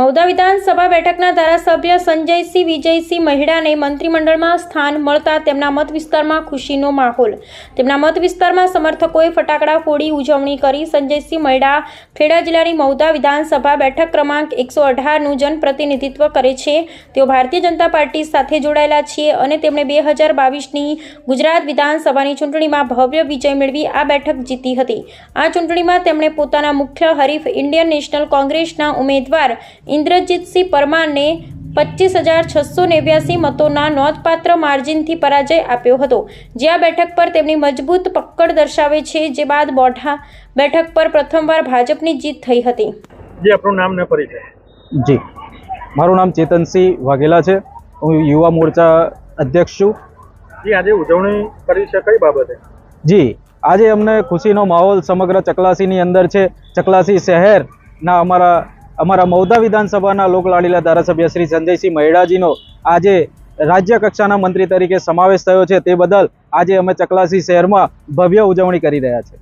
મહુધા વિધાનસભા બેઠકના ધારાસભ્ય સંજયસિંહ વિજયસિંહ મહેડાને મંત્રીમંડળમાં સ્થાન મળતા તેમના મત વિસ્તારમાં ખુશીનો માહોલ। તેમના મત વિસ્તારમાં સમર્થકોએ ફટાકડા ફોડી ઉજવણી કરી। સંજયસિંહ મહેડા ખેડા જિલ્લાની મહુધા વિધાનસભા બેઠક ક્રમાંક 118નું જનપ્રતિનિધિત્વ કરે છે। તેઓ ભારતીય જનતા પાર્ટી સાથે જોડાયેલા છે અને તેમણે 2022ની ગુજરાત વિધાનસભાની ચૂંટણીમાં ભવ્ય વિજય મેળવી આ બેઠક જીતી હતી। આ ચૂંટણીમાં તેમણે પોતાના મુખ્ય હરીફ ઇન્ડિયન નેશનલ કોંગ્રેસના ઉમેદવાર ઇન્દ્રજીતસિંહ પરમારને 25,689 મતોના નોંધપાત્ર માર્જિનથી પરાજય આપ્યો હતો, જે આ બેઠક પર તેમની મજબૂત પકડ દર્શાવે છે। જે બાદ બોઢા બેઠક પર પ્રથમવાર ભાજપની જીત થઈ હતી। જી, આપનું નામ ને પરિચય? જી, મારું નામ ચેતનસિંહ વાઘેલા છે। હું યુવા મોરચા અધ્યક્ષ છું। જી, આજે ઉજવણી કરી છે કઈ બાબતે? જી, આજે અમને ખુશીનો માહોલ સમગ્ર ચકલાસીની અંદર છે। ચકલાસી શહેરના અમારા મહુધા વિધાનસભાના લોકલાડીલા ધારાસભ્ય શ્રી સંજયસિંહ મહેડાજીનો આજે રાજ્ય કક્ષાના મંત્રી તરીકે સમાવેશ થયો છે। તે બદલ આજે અમે ચકલાસી શહેરમાં ભવ્ય ઉજવણી કરી રહ્યા છીએ।